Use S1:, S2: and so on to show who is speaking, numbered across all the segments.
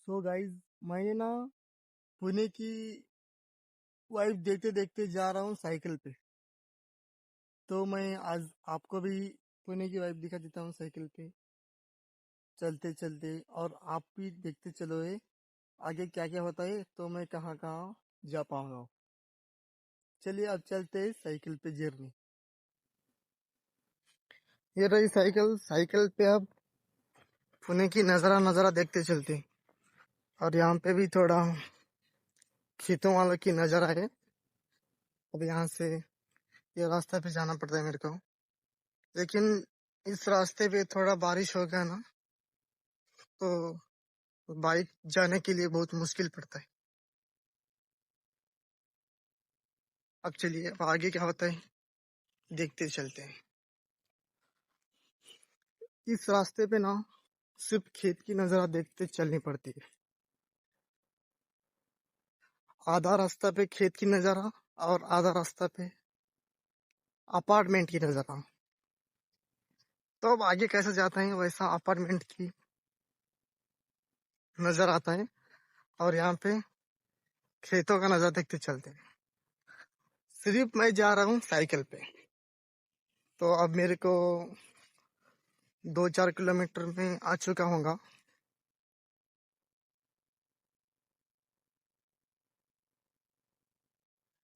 S1: So guys, मैं ना पुणे की वाइब देखते देखते जा रहा हूँ साइकिल पे। तो मैं आज आपको भी पुणे की वाइब दिखा देता हूँ साइकिल पे चलते चलते। और आप भी देखते चलो ये आगे क्या क्या होता है, तो मैं कहाँ कहाँ जा पाऊंगा। चलिए अब चलते हैं साइकिल पे जर्नी। ये रही साइकिल। साइकिल पे अब पुणे की नज़ारा नज़ारा देखते चलते हैं। और यहाँ पे भी थोड़ा खेतों वालों की नज़ारा है। अब यहाँ से ये रास्ते पे जाना पड़ता है मेरे को, लेकिन इस रास्ते पे थोड़ा बारिश हो गया ना, तो बाइक जाने के लिए बहुत मुश्किल पड़ता है। अब चलिए, अब आगे क्या होता है देखते चलते हैं। इस रास्ते पे ना सिर्फ खेत की नजारा देखते चलनी पड़ती है। आधा रास्ता पे खेत की नजारा और आधा रास्ता पे अपार्टमेंट की नजारा। तो अब आगे कैसे जाता है वैसा अपार्टमेंट की नजर आता है, और यहाँ पे खेतों का नजारा देखते चलते हैं। सिर्फ मैं जा रहा हूँ साइकिल पे, तो अब मेरे को 2-4 किलोमीटर में आ चुका होगा।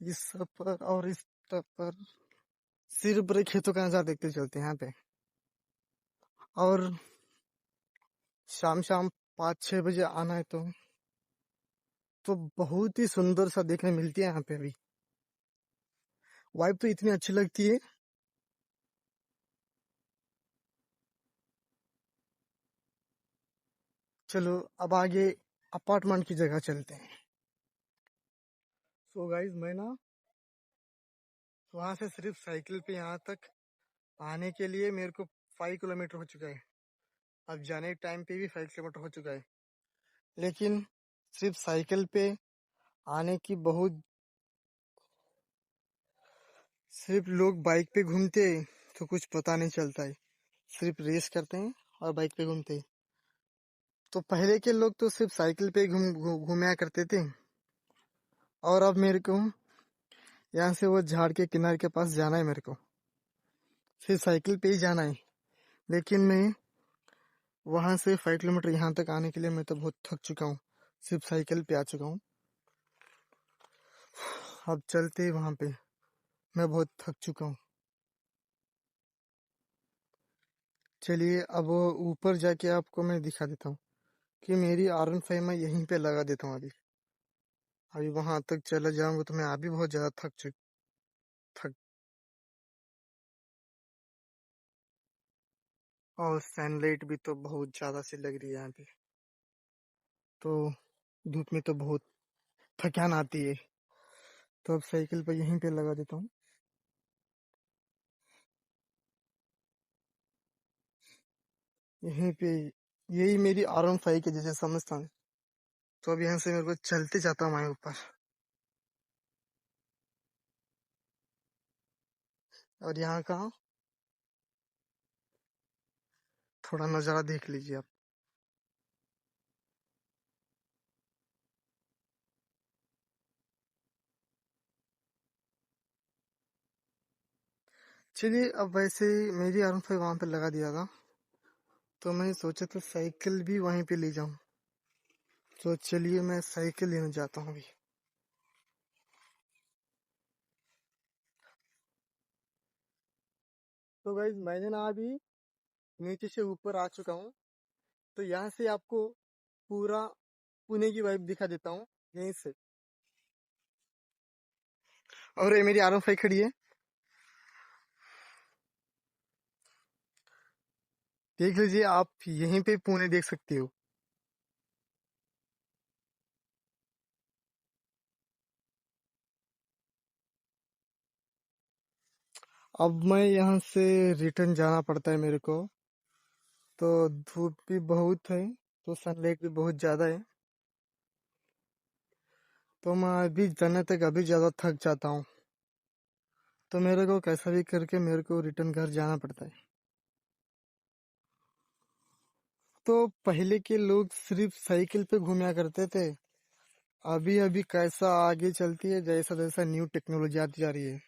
S1: इस सफर और इस सफर सिर्फ बड़े खेतों का नजारा देखते चलते हैं यहाँ पे। और शाम शाम 5-6 बजे आना है तो बहुत ही सुंदर सा देखने मिलती है यहाँ पे भी। वाइब तो इतनी अच्छी लगती है। चलो अब आगे अपार्टमेंट की जगह चलते हैं। सो गाइज, मैं ना वहां से सिर्फ साइकिल पे यहाँ तक आने के लिए मेरे को 5 किलोमीटर हो चुका है। अब जाने के टाइम पे भी 5 किलोमीटर हो चुका है, लेकिन सिर्फ साइकिल पे आने की बहुत। सिर्फ लोग बाइक पे घूमते हैं तो कुछ पता नहीं चलता है। सिर्फ रेस करते हैं और बाइक पे घूमते हैं। तो पहले के लोग तो सिर्फ साइकिल पे घूमया करते थे। और अब मेरे को यहाँ से वो झाड़ के किनारे के पास जाना है, मेरे को सिर्फ साइकिल पे ही जाना है। लेकिन मैं वहां से 5 किलोमीटर यहाँ तक आने के लिए मैं तो बहुत थक चुका हूँ। सिर्फ साइकिल पे आ चुका हूँ। अब चलते वहां पे, मैं बहुत थक चुका हूँ। चलिए अब वो ऊपर जाके आपको मैं दिखा देता हूँ कि मेरी R15 मैं यहीं पे लगा देता हूँ अभी। अभी वहां तक चला जाऊंगा तो मैं अभी बहुत ज्यादा थक। और सनलाइट भी तो बहुत ज्यादा सी लग रही है यहाँ पे, तो धूप में तो बहुत थकान आती है। तो अब साइकिल पे यहीं पे लगा देता हूँ। यहीं पे यही मेरी R15 के जैसे समझता हूँ। तो अब यहाँ से मेरे को चलते जाता हूँ मैं ऊपर। और यहाँ का थोड़ा नजारा देख लीजिए आप। चलिए, अब वैसे मेरी R15 वहां पे लगा दिया था, तो मैं सोचा था साइकिल भी वहीं पे ले जाऊं। तो चलिए मैं साइकिल लेने जाता हूँ अभी। तो गाइज, मैंने ना अभी नीचे से ऊपर आ चुका हूँ। तो यहाँ से आपको पूरा पुणे की वाइब दिखा देता हूँ यहीं से। और ये मेरी R15 खड़ी है, देख लीजिए आप। यहीं पे पुणे देख सकते हो। अब मैं यहाँ से रिटर्न जाना पड़ता है मेरे को। तो धूप भी बहुत है, तो सनलाइट भी बहुत ज्यादा है। तो मैं अभी जाने तक अभी ज्यादा थक जाता हूँ। तो मेरे को कैसा भी करके मेरे को रिटर्न घर जाना पड़ता है। तो पहले के लोग सिर्फ साइकिल पे घूमया करते थे। अभी अभी कैसा आगे चलती है, जैसा जैसा न्यू टेक्नोलॉजी आती जा रही है।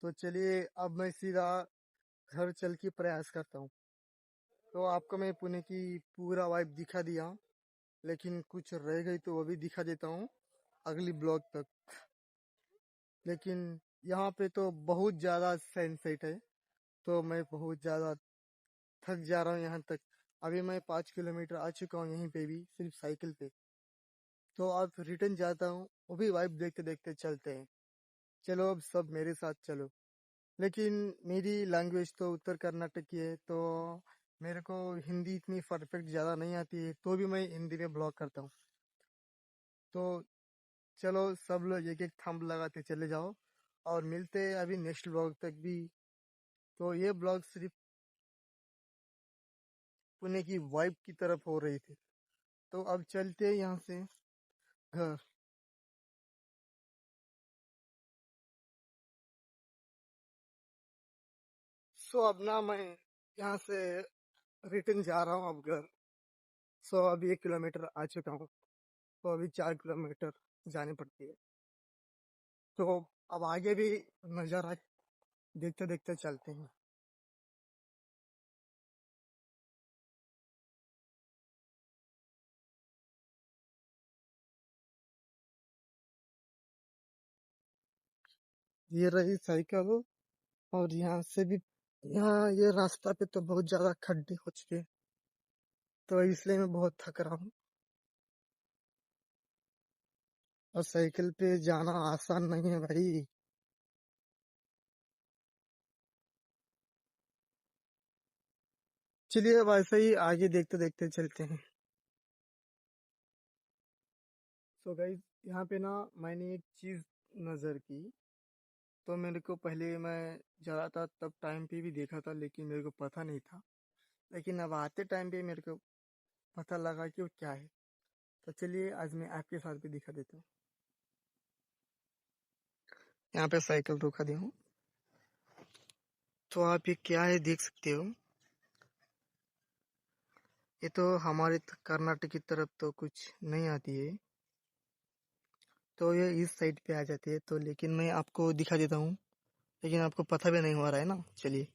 S1: तो चलिए अब मैं सीधा घर चल के प्रयास करता हूँ। तो आपको मैं पुणे की पूरा वाइब दिखा दिया, लेकिन कुछ रह गई तो वो भी दिखा देता हूँ अगली ब्लॉग तक। लेकिन यहाँ पे तो बहुत ज़्यादा सनसेट है, तो मैं बहुत ज़्यादा थक जा रहा हूँ यहाँ तक। अभी मैं 5 किलोमीटर आ चुका हूँ यहीं पे भी सिर्फ साइकिल पे। तो अब रिटर्न जाता हूँ, वो भी वाइब देखते देखते चलते हैं। चलो अब सब मेरे साथ चलो। लेकिन मेरी लैंग्वेज तो उत्तर कर्नाटक की है, तो मेरे को हिंदी इतनी परफेक्ट ज़्यादा नहीं आती है, तो भी मैं हिंदी में ब्लॉग करता हूँ। तो चलो सब लोग एक एक थंब लगाते चले जाओ, और मिलते हैं अभी नेक्स्ट ब्लॉग तक भी। तो ये ब्लॉग सिर्फ पुणे की वाइब की तरफ हो रही थी। तो अब चलते हैं यहाँ से घर। सो अब ना मैं यहाँ से रिटर्न जा रहा हूँ अब घर। सो अभी 1 किलोमीटर आ चुका हूँ, तो अभी 4 किलोमीटर जानी पड़ती है। तो अब आगे भी नज़ारा देखते देखते चलते हैं। ये रही साइकिल, और यहाँ से भी, यहाँ ये रास्ता पे तो बहुत ज्यादा खड्डे हो चुके हैं, तो इसलिए मैं बहुत थक रहा हूँ। और साइकिल पे जाना आसान नहीं है भाई। चलिए अब ऐसे ही आगे देखते देखते चलते हैं। सो गाइस, यहाँ पे ना मैंने एक चीज नजर की। तो मेरे को पहले मैं जा रहा था तब टाइम पे भी देखा था, लेकिन मेरे को पता नहीं था। लेकिन अब आते टाइम पे मेरे को पता लगा कि वो क्या है। तो चलिए आज मैं आपके साथ भी दिखा देता हूँ। यहाँ पे साइकिल रोका दी हूँ, तो आप ये क्या है देख सकते हो। ये तो हमारे कर्नाटक की तरफ तो कुछ नहीं आती है, तो ये इस साइड पे आ जाती है। तो लेकिन मैं आपको दिखा देता हूँ, लेकिन आपको पता भी नहीं हो रहा है ना। चलिए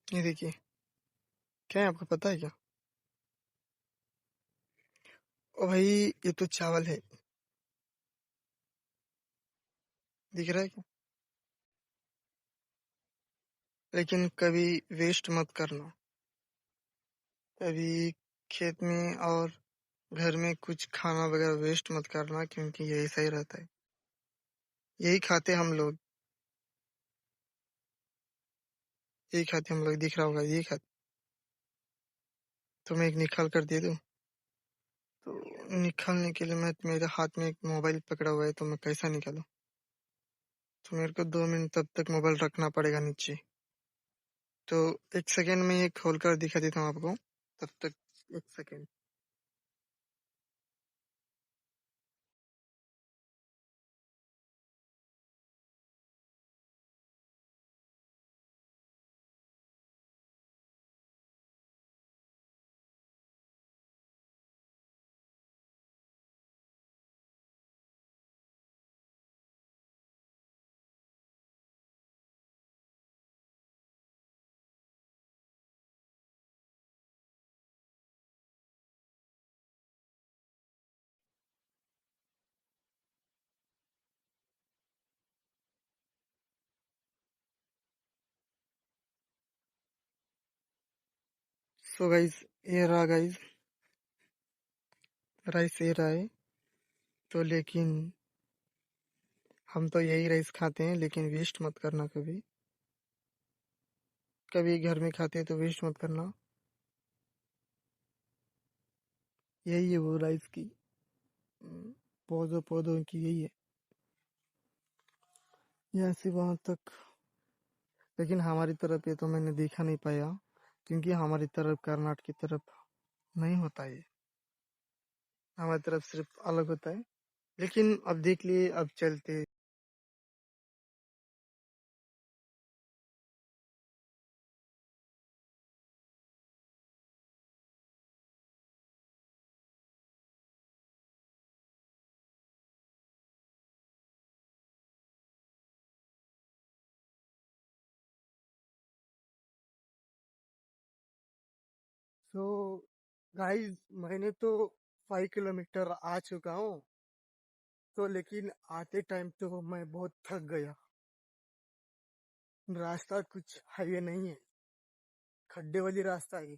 S1: ये देखिए, क्या है आपको पता है क्या? ओ भाई, ये तो चावल है। दिख रहा है क्या? लेकिन कभी वेस्ट मत करना। कभी खेत में और घर में कुछ खाना वगैरह वेस्ट मत करना, क्योंकि यही सही रहता है। यही खाते हम लोग, यही खाते हम लोग, दिख रहा होगा यही खाते। तो मैं एक निकाल कर दे दूँ? तो निकालने के लिए मैं, मेरे हाथ में एक मोबाइल पकड़ा हुआ है, तो मैं कैसा निकालूं? तो मेरे को 2 मिनट तब तक मोबाइल रखना पड़ेगा नीचे। तो 1 सेकेंड में ये खोल कर दिखा देता हूँ आपको, तब तक 1 सेकेंड। सो गाइस, ये रहा गाइस, राइस ये रहा है। तो लेकिन हम तो यही राइस खाते हैं, लेकिन वेस्ट मत करना कभी। कभी घर में खाते हैं तो वेस्ट मत करना। यही है वो राइस की पौधों पौधों की यही है। यहाँ से वहां तक, लेकिन हमारी तरफ ये तो मैंने देखा नहीं पाया। क्योंकि हमारी तरफ कर्नाटक की तरफ नहीं होता ये, हमारी तरफ सिर्फ अलग होता है। लेकिन अब देख लिए, अब चलते। सो गाइस, मैंने तो 5 किलोमीटर आ चुका हूँ। तो लेकिन आते टाइम तो मैं बहुत थक गया। रास्ता कुछ हाईवे नहीं है, खड्डे वाली रास्ता है।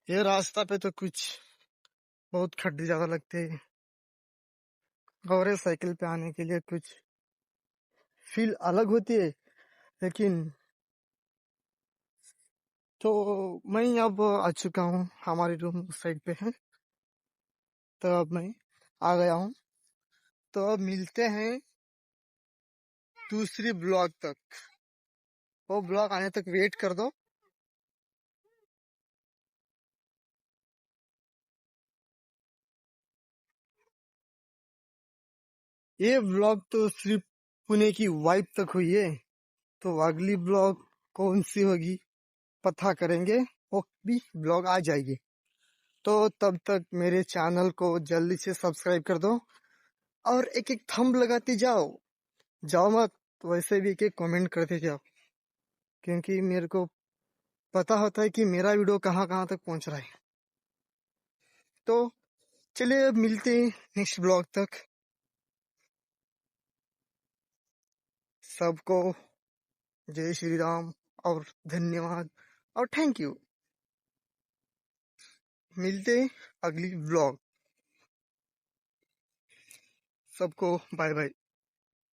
S1: ये रास्ता पे तो कुछ बहुत खड्डे ज्यादा लगते हैं, और ये साइकिल पे आने के लिए कुछ फील अलग होती है। लेकिन तो मैं अब आ चुका हूँ, हमारी रूम उस साइड पे है। तो अब मैं आ गया हूँ। तो अब मिलते हैं दूसरी ब्लॉक तक। वो ब्लॉक आने तक वेट कर दो। ये ब्लॉग तो सिर्फ पुणे की वाइब तक हुई है। तो अगली ब्लॉग कौन सी होगी पता करेंगे, वो भी ब्लॉग आ जाएगी। तो तब तक मेरे चैनल को जल्दी से सब्सक्राइब कर दो, और एक एक थंब लगाते जाओ। जाओ मत, वैसे भी एक एक कमेंट करते जाओ, क्योंकि मेरे को पता होता है कि मेरा वीडियो कहाँ कहाँ तक पहुंच रहा है। तो चलिए, अब मिलते हैं नेक्स्ट ब्लॉग तक। सबको जय श्री राम, और धन्यवाद, और थैंक यू। मिलते हैं अगली ब्लॉग। सबको बाय बाय।